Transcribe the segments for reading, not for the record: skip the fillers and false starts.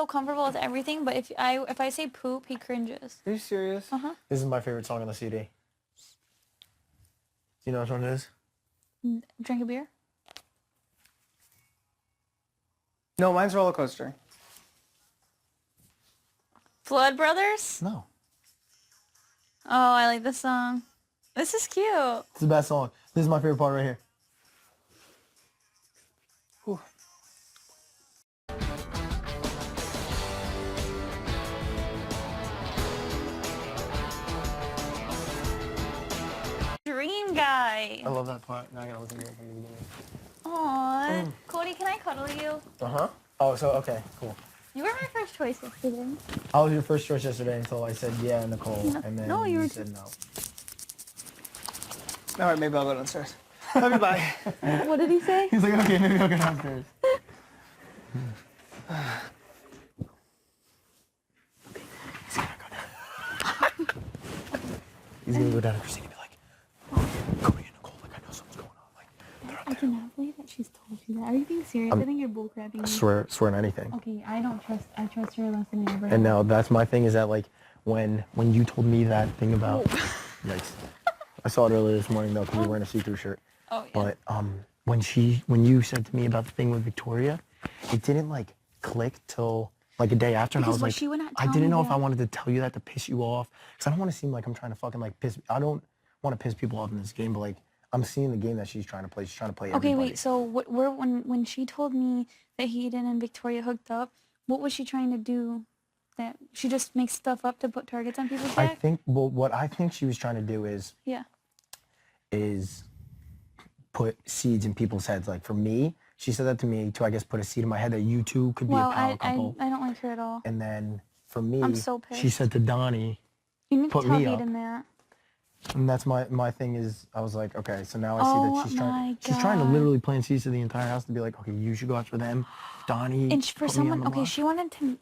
so comfortable with everything, but if I say poop, he cringes. Are you serious? Uh-huh. This is my favorite song on the CD. Do you know which one it is? Drink a beer? No, mine's Roller Coaster. Flood Brothers? No. Oh, I like this song. This is cute. It's the best song. This is my favorite part right here. Whew. Dream guy. I love that part. Now I gotta listen to it from the beginning. Aww. Cody, can I cuddle you? Uh-huh. Oh, so, okay, cool. You were my first choice yesterday. I was your first choice yesterday until I said yeah, Nicole, and then you said no. All right, maybe I'll go downstairs. Love you, bye. What did he say? He's like, okay, maybe I'll go downstairs. He's gonna go down to Christine and be like, Cody and Nicole, like, I know something's going on. Like, they're up I there. cannot believe that she's told you that. Are you being serious? I think you're bullcrapping me. I swear on anything. Okay, I trust her less than ever. And now that's my thing is that, like, when you told me that thing about, yikes. I saw it earlier this morning, though, because we were wearing a see-through shirt. Oh, yeah. But when you said to me about the thing with Victoria, it didn't, like, click till, like, a day after, and I was like, she would not I tell didn't me know if that. I wanted to tell you that to piss you off, because I don't want to seem like I'm trying to fucking, like, I don't want to piss people off in this game, but, like, I'm seeing the game that she's trying to play. She's trying to play everybody. Okay, wait, so when she told me that Hayden and Victoria hooked up, what was she trying to do? That she just makes stuff up to put targets on people's back? What I think she was trying to do is put seeds in people's heads. Like, for me, she said that to me to, I guess, put a seed in my head that you two could be a power couple. I don't like her at all. And then for me, I'm so pissed. she said to Donnie, You need to put tell me up. Hayden that. And that's my thing is, I was like, okay, so now I see that she's trying to God. literally plant seeds to the entire house to be like, okay, you should go after them, Donnie. And for put me on someone, the okay, block.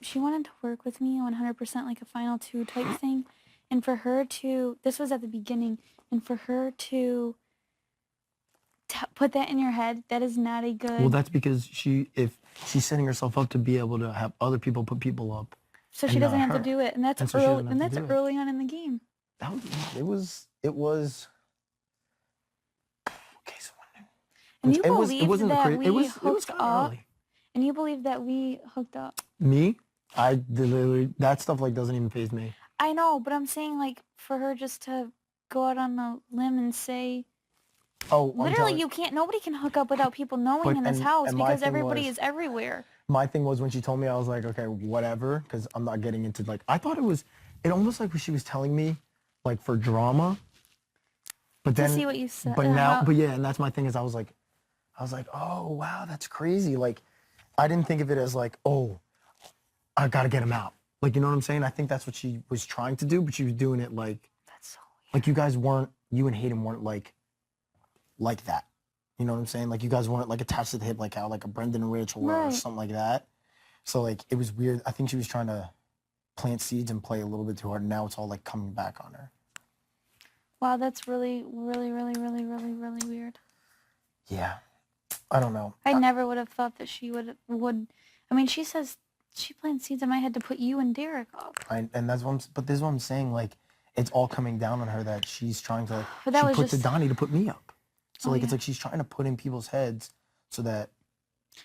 she wanted to work with me 100% like a final two type thing, and for her to, this was at the beginning, and for her to put that in your head, that is not a good. Well, that's because if she's setting herself up to be able to have other people put people up. So she doesn't have to do it, and that's so early, and that's early on in the game. It was. Okay, so and you believe that we hooked hooked up, early. and you believe that we hooked up. Me, I literally that stuff like doesn't even faze me. I know, but I'm saying like for her just to go out on a limb and say. Oh, literally, nobody can hook up without people knowing in this house because everybody is everywhere. My thing was when she told me, I was like, okay, whatever, because I'm not getting into like, I thought it almost like she was telling me, like for drama. But then, to see what you said. But now, but yeah, and that's my thing is I was like, oh wow, that's crazy. Like, I didn't think of it as like, oh, I gotta get him out. Like, you know what I'm saying? I think that's what she was trying to do, but she was doing it like, that's so weird. Like you and Hayden weren't like that. You know what I'm saying? Like, you guys weren't like attached to the hip like how like a Brendan and Rich were or something like that. So like it was weird. I think she was trying to plant seeds and play a little bit too hard, and now it's all like coming back on her. Wow, that's really, really, really, really, really, really weird. Yeah. I don't know. I never would have thought that she would. I mean, she says she planted seeds in my head to put you and Derek up. And that's but this is what I'm saying. Like, it's all coming down on her that she's trying to. But that she was put just to Donnie to put me up. So it's like she's trying to put in people's heads so that.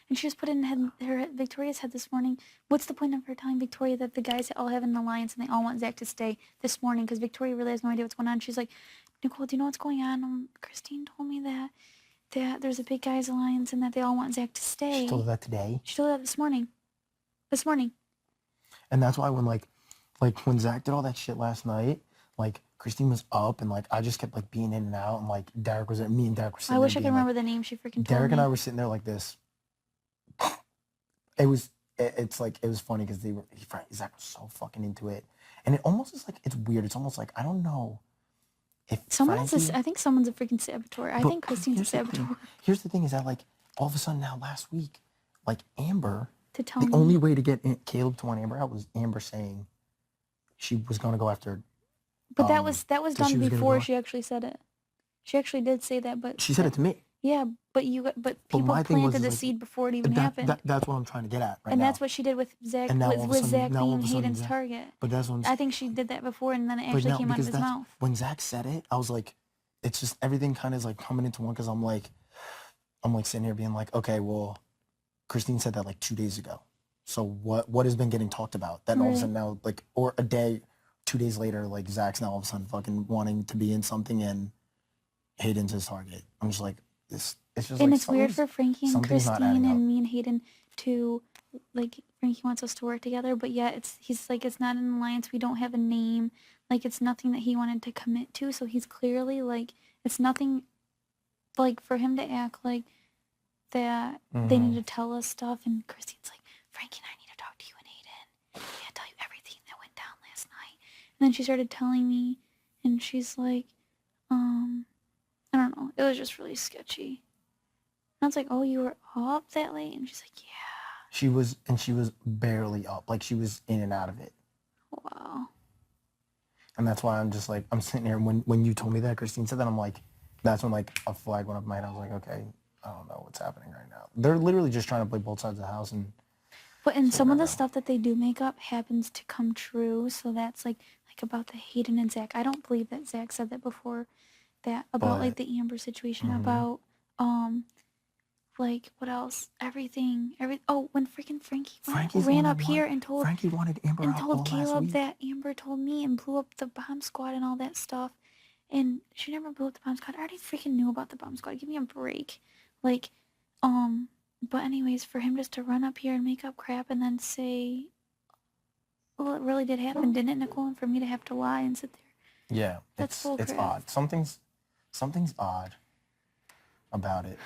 And she just put in Victoria's head this morning. What's the point of her telling Victoria that the guys all have an alliance and they all want Zach to stay this morning? Because Victoria really has no idea what's going on. She's like, Nicole, do you know what's going on? Christine told me that there's a big guys alliance and that they all want Zach to stay. She told her that today? She told her that this morning. This morning. And that's why when when Zach did all that shit last night, like Christine was up and like I just kept like being in and out and like Derek was me and Derek were sitting I wish I there could remember the name she freaking told Derek me. and I were sitting there like this. It's like, it was funny because Zach was so fucking into it. And it almost is like, it's weird. It's almost like, I don't know if I think someone's a freaking saboteur. I think Christine's a saboteur. Here's the thing is that like, all of a sudden now last week, like Amber, the only way to get Caleb to want Amber out was Amber saying she was going to go after. But that was done before she actually said it. She actually did say that, but. She said it to me. Yeah, but people my thing was, planted the is, like, seed before it even happened. That's what I'm trying to get at right And now. that's what she did with Zach, And now all of a with sudden- Zach now all of being a sudden Hayden's Zach- target. But that's when I think she did that before, and then it actually came out of his mouth. When Zach said it, I was like, it's just everything kind of is like coming into one because I'm like sitting here being like, okay, well, Christine said that like 2 days ago. So what has been getting talked about? That all of a sudden now, like, or a day, 2 days later, like Zach's now all of a sudden fucking wanting to be in something and Hayden's his target. I'm just like, this. It's just And like it's weird for Frankie and something's not Christine adding up. and me and Hayden to, like, Frankie wants us to work together, but yet he's like, it's not an alliance. We don't have a name. Like, it's nothing that he wanted to commit to. So he's clearly like, it's nothing, like, for him to act like that they need to tell us stuff. And Christine's like, Frankie and I need to talk to you and Hayden. I gotta tell you everything that went down last night. And then she started telling me, and she's like, I don't know. It was just really sketchy. I was like, oh, you were up that late? And she's like, yeah. She was barely up. Like, she was in and out of it. Wow. And that's why I'm just like, I'm sitting here. When you told me that, Christine said that, I'm like, that's when like a flag went up in my head. I was like, okay, I don't know what's happening right now. They're literally just trying to play both sides of the house. But some of the stuff that they do make up happens to come true. So that's like about the Hayden and Zach. I don't believe that Zach said that before. That about like the Amber situation, about like what else? When freaking Frankie ran up here and told Frankie wanted Amber and out told all last Caleb week. that Amber told me and blew up the bomb squad and all that stuff. And she never blew up the bomb squad. I already freaking knew about the bomb squad. Give me a break. Like, but anyways, for him just to run up here and make up crap and then say, well, it really did happen, didn't it, Nicole? And for me to have to lie and sit there. Yeah, That's it's odd. Something's odd about it.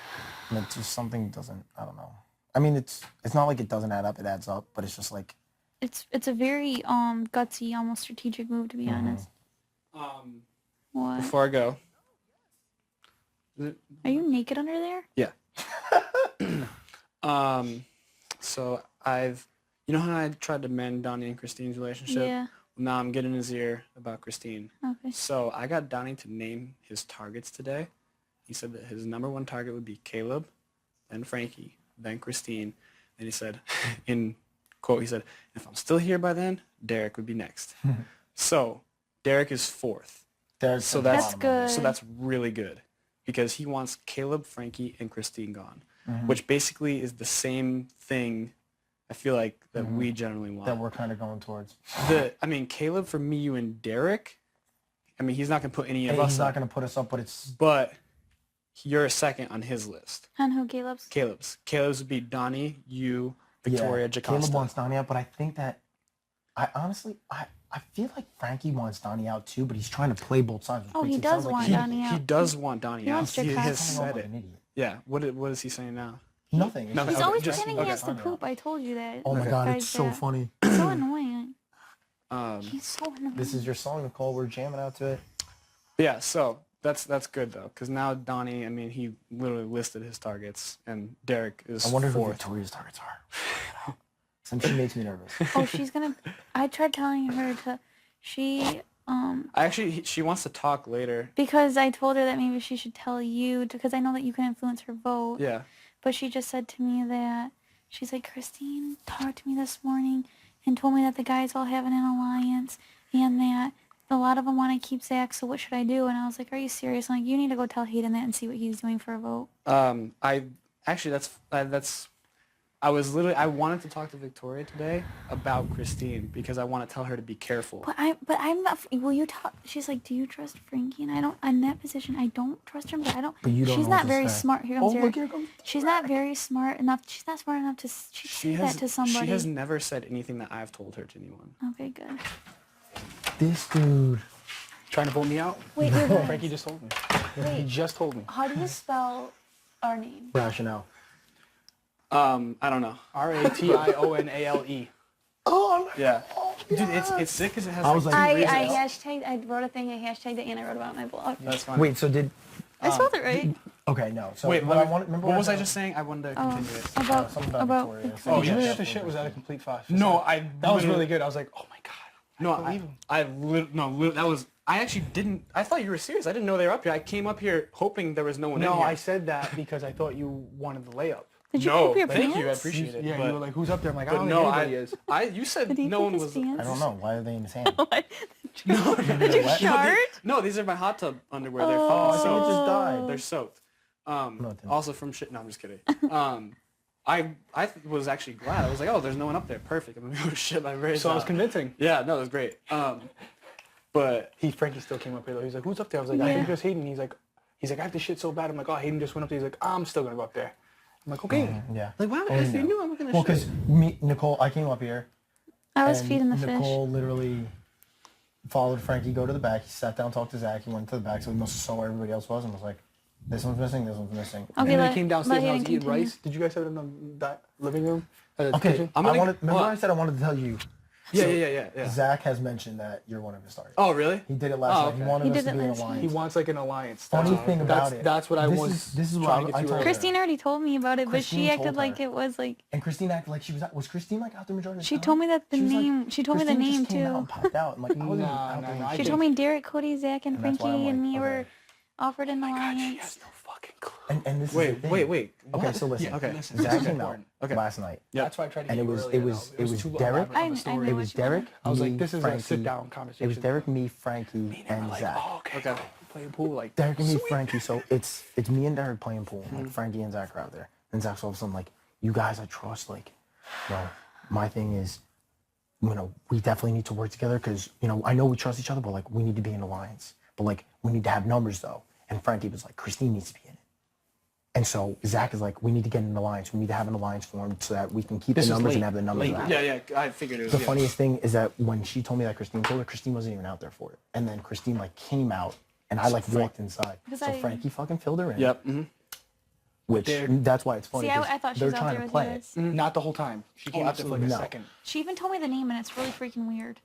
And it's just something doesn't, I don't know. I mean, it's not like it doesn't add up, it adds up, but it's just like it's a very gutsy, almost strategic move, to be honest. What? Before I go. Are you naked under there? Yeah. So you know how I tried to mend Donnie and Christine's relationship? Yeah. Now I'm getting his ear about Christine. Okay. So I got Donnie to name his targets today. He said that his number one target would be Caleb, then Frankie, then Christine. And he said, in quote, he said, if I'm still here by then, Derek would be next. So Derek is fourth. so That's good. So that's really good because he wants Caleb, Frankie, and Christine gone, which basically is the same thing I feel like that we generally want. that we're kind of going towards. Caleb for me, you, and Derek, he's not going to put any of us He's up. not going to put us up, but But you're a second on his list. On who, Caleb's? Caleb's would be Donnie, you, Victoria, Jacosta. Caleb wants Donnie out, but I think that I feel like Frankie wants Donnie out too, but he's trying to play both sides. Oh, he It does sounds like want he- Donnie out. He does want Donnie He out. wants He Jacosta. has He's coming off said like it. an idiot. Yeah. What is he saying now? Nothing. It's Nothing. just- He's always just- pretending he okay. has to poop. I told you that. Oh my god, Guys, it's so that. funny. So annoying. He's so annoying. This is your song, Nicole. We're jamming out to it. Yeah, so that's good though, because now Donnie, he literally listed his targets, and Derek is I wonder who fourth. Victoria's targets are. Since she makes me nervous. Oh, she's gonna. I tried telling her to. She She wants to talk later. because I told her that maybe she should tell you because I know that you can influence her vote. Yeah. But she just said to me that she's like, Christine talked to me this morning and told me that the guys all have an alliance and that a lot of them want to keep Zach. So what should I do? And I was like, are you serious? I'm like, you need to go tell Hayden that and see what he's doing for a vote. I wanted to talk to Victoria today about Christine because I want to tell her to be careful. But I'm not. Will you talk? She's like, do you trust Frankie? And I don't. In that position, I don't trust him. But I don't. But you don't she's know not what to very say. smart. Here comes Oh, Derek. look, here comes She's not very smart enough. She's not smart enough to say that to somebody. She has never said anything that I've told her to anyone. Okay, good. This dude. Trying to vote me out? Wait. Frankie just told me. He Wait. just told me. How do you spell our name? Rationale. I don't know. Rationale. Oh, Yeah. Dude, it's sick because it has I was like- I reasons. I wrote a thing. I hashtagged it and I wrote about it on my blog. That's fine. Wait, so did... I spelled it right. Okay, no. So Wait, what I wanted, remember what was I said? just saying? I wanted to continue it. Something About Victoria. Victoria. Oh, yeah. Really after shit was that a complete 5? No, that was really good. I was like, oh my god. No, that was I actually didn't. I thought you were serious. I didn't know they were up here. I came up here hoping there was no one in No, here. I said that because I thought you wanted the layup. Did you No, poop your thank pants? you. I appreciate it. Yeah, but, you were like, who's up there? I'm like, I but don't no, know anybody is. you said Did he no poop one his was. pants? I don't know. Why are they in his hand? What? No, Did you What? shart? no, these are my hot tub underwear. They're Oh, fucking I think it soaked. just died. They're soaked. No, it didn't. Also from shit. No, I'm just kidding. I was actually glad. I was like, oh, there's no one up there. Perfect. I'm gonna go shit my brains So I was out. convincing. Yeah, no, it was great. But Frankie still came up here though. He's like, who's up there? I was like, I think it was Hayden. He's like, I have to shit so bad. I'm like, oh, Hayden just went up there. He's like, I'm still gonna go up there. I'm like, okay. Yeah. like, why? Oh, If no. you knew I was gonna Well, shit. because Nicole, I came up here. I was and feeding the fish. Nicole literally followed Frankie go to the back. He sat down, talked to Zach. He went to the back, so he must have saw where everybody else was and was like, this one's missing, this one's missing. Okay, And then let- I came let downstairs and I was Hayden eating continue. rice. Did you guys have it in the living room? Okay, Kitchen? I'm gonna- remember hold on. I said I wanted to tell you, Yeah. Zach has mentioned that you're one of his targets. Oh, really? He did it last night. He okay. wanted He us did to it be in last night. He alliance. wants like an alliance. Funny That's- thing about it. That's what I this was This is what trying to I get you told earlier. her. Christine already told me about it, but Christine she told acted like her. it was like And Christine acted like she was Christine like out the majority of the she time? told me that the She was like- name. She told me the Christine name just came out too. and popped out. And like, I wasn't even out No, there. no, I She think- told me Derek, Cody, Zach, and And that's why Frankie I'm and like, me okay. were offered an God, she alliance. has no fucking clue. And this is the thing. Wait. Okay, What? so listen. Yeah, okay. Listen, Zach this is came out important. Okay. last night. That's why I tried to And get it you was earlier, it was though. it was too Derek. elaborate of a I story. know It what was you meant. Derek. I was me, like, this is Frankie. a sit-down conversation. It was Derek, me, Frankie, And we're and like, Zach. oh, okay. Okay. Cool. Playing pool, like Derek and me, sweet. Frankie. So it's me and Derek playing pool. Mm-hmm. Like Frankie and Zach are out there. And Zach's all of a sudden like, you guys I trust. Like, my thing is, we definitely need to work together because, I know we trust each other, but like we need to be in alliance. But like we need to have numbers though. And Frankie was like, Christine needs to be in it. And so Zach is like, we need to get an alliance. We need to have an alliance formed so that we can keep This the is numbers late. and have the numbers. Late. out. Yeah. I figured it was. The yeah. funniest thing is that when she told me that Christine told her, Christine wasn't even out there for it. And then Christine like came out and I like walked inside. Because So I- Frankie fucking filled her in. Yep. Mm-hmm. Which that's why it's funny. See, 'cause I thought she they're was out trying there to with play you it. guys. Not the whole time. She came out there for like a No. second. She even told me the name, and it's really freaking weird.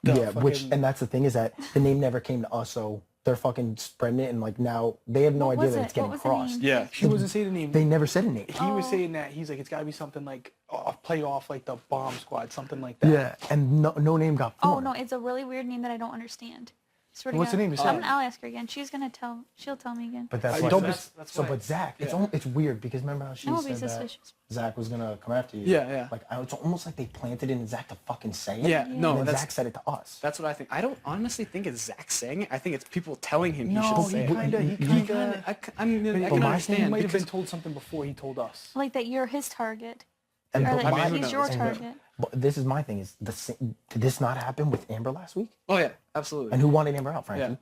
The Yeah, which fucking- and that's the thing is that the name never came to us, so they're fucking spreading it and like now they have no What idea was that it? it's getting What was the crossed. name? Yeah. She wasn't saying the name. They never said a name. He was Oh. saying that he's like, it's got to be something like a play off like the bomb squad, something like that. Yeah, and no name got Oh formed. no, it's a really weird name that I don't understand. Swear to What's God. the name? Just say it. I'll ask her again. She'll tell me again. But that's I why. don't that's, that's so, why- but Zach, yeah. it's weird because remember how she That would be said that suspicious. Zach was gonna come after you. Yeah. Like it's almost like they planted it in Zach to fucking say it. Yeah, no, and then that's- Zach said it to us. That's what I think. I don't honestly think it's Zach saying it. I think it's people telling him he No, should he say kinda- it. he kinda- I mean, I But can my understand He might have because been told something before he told us. Like that you're his target. And Or but that I mean, my- who he's knows? your and- target. But this is my thing: is did this not happen with Amber last week? oh yeah, absolutely. And who wanted Amber out, Frankie?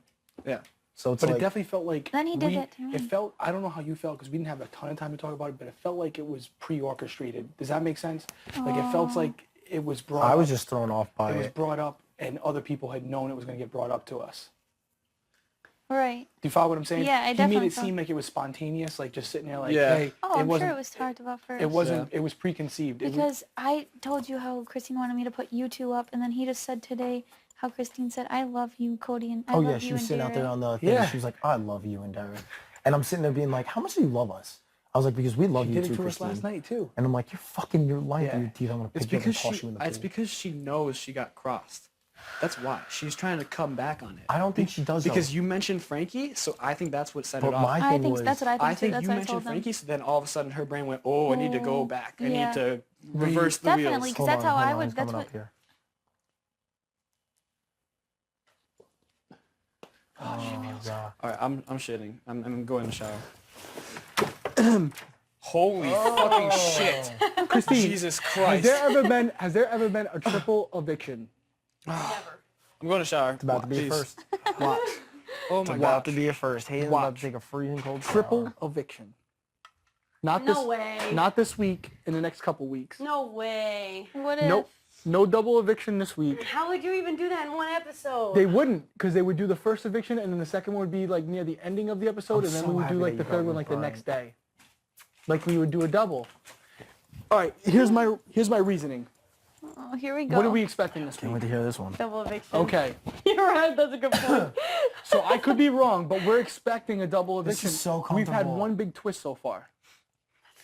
Yeah. So it's But like it definitely felt like Then he did that to me. It felt, I don't know how you felt because we didn't have a ton of time to talk about it, but it felt like it was pre-orchestrated. Does that make sense? Like it felt like it was brought I was up. just thrown off by It was it. brought up and other people had known it was going to get brought up to us. Right. Do you follow what I'm saying? Yeah, I He made definitely it felt- seem like it was spontaneous, like just sitting there like, Yeah. hey, Oh, I'm sure it was talked about first. It wasn't, it was preconceived. It was- Because I told you how Christine wanted me to put you two up, and then he just said today how Christine said, "I love you, Cody, and I Oh love yeah, you she was and sitting out there Derek." on the thing. Yeah. She was like, "I love you and Derek," and I'm sitting there being like, "How much do you love us?" I was like, "Because we love She you did too, it to us Christine." last night too. And I'm like, "You're lying through Yeah. your teeth. I'm gonna It's pick you up and because toss she. you in the It's pool." because she knows she got crossed. That's why she's trying to come back on it. I don't think she does. Because though. you mentioned Frankie, so I think that's what set But it off. my I thing think was, that's what I think I too. think That's you what I mentioned told them. Frankie, so then all of a sudden her brain went, "Oh, I need to go Oh, back. I yeah. need to reverse the Definitely, wheels." 'cause Hold that's on, how hold I on, would- it's that's coming what- up here. Oh god. All right, I'm shitting. I'm going to shower. Holy fucking shit! Christine, Jesus has Christ! there ever been a triple eviction? I'm going to shower. It's about to be a Jeez. first. Watch. Oh It's my about god! to be a first. Hayden's about to take a freezing cold Triple shower. eviction. Not No this way. Not this week, in the next couple weeks. No way. What if? Nope. No double eviction this week. How would you even do that in one episode? They wouldn't, because they would do the first eviction and then the second one would be like near the ending of the episode, I'm and then so we would happy do like that the you got third me, one like the Brian. next day. Like we would do a double. All right, here's my reasoning. Oh, here we go. What are we expecting this Can't week? wait to hear this one. Double eviction. Okay, You're right. That's a good point. so I could be wrong, but we're expecting a double This eviction. is so We've had comfortable. one big twist so far.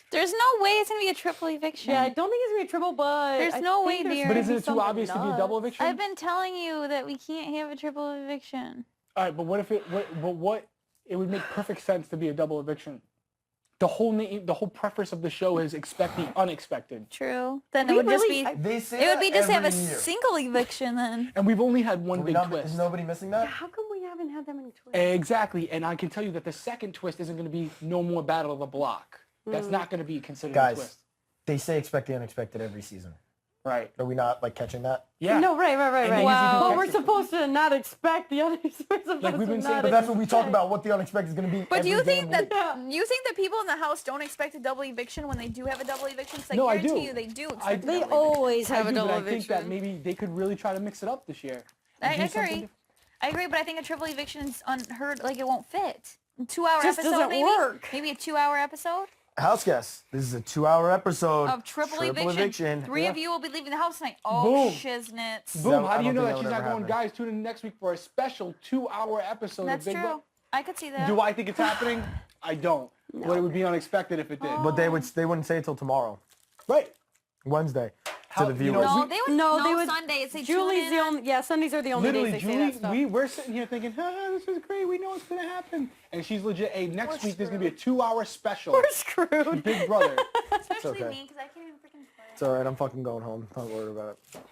There's no way it's gonna be a triple eviction. yeah, I don't think it's gonna be a triple, but There's I no think way, there's dear. gonna But isn't be it too something obvious to be a double nuts. eviction? I've been telling you that we can't have a triple eviction. All right, but what if it would make perfect sense to be a double eviction. The whole preface of the show is expect the unexpected. True. Then We it would just really- be. They say It would be that just have a every year. single eviction then. And we've only had one Are we big not- twist. Is nobody missing that? How come we haven't had that many twists? Exactly, and I can tell you that the second twist isn't going to be no more Battle of the Block. That's not going to be considered a twist. Guys, they say expect the unexpected every season. Right. Are we not like catching that? Yeah. No, right. And Wow. they But we're usually do supposed to not expect the other. Like we've been saying, But that's what we talk about. What the unexpected is going to be. But do you every think damn that week. you think that people in the house don't expect a double eviction when they do have a double eviction? 'Cause I No, I guarantee do. you they do. I- Expect a They double always I have do, a double but I think eviction. that maybe they could really try to mix it up this year. I Do something agree. diff- I agree, but I think a triple eviction is unheard. Like it won't fit. A 2-hour Just episode, doesn't maybe. work. Maybe a 2-hour episode House guest. This is a 2-hour episode of triple eviction. Three Yeah. of you will be leaving the house tonight. Oh, Boom. shiznits. Boom! I How do you don't know think that that she's would not ever going? happen. Guys, tune in next week for a special 2-hour episode That's of Big true. Brother. I could see that. Do I think it's happening? I don't. But it would be unexpected if it did. But they wouldn't say it till tomorrow, Right. Wednesday, How- to the you viewers. know, No, they would. No, No, they would. Sunday. It's like Julie's the only. Yeah, Sundays are the only Literally, days they Julie, say that stuff. we're sitting here thinking, this is great. We know what's going to happen. And she's legit, hey, next week there's going to be a 2-hour special. We're screwed. Big Brother. Especially okay. me, because I can't even freaking play. It's all right. I'm fucking going home. Don't worry about it.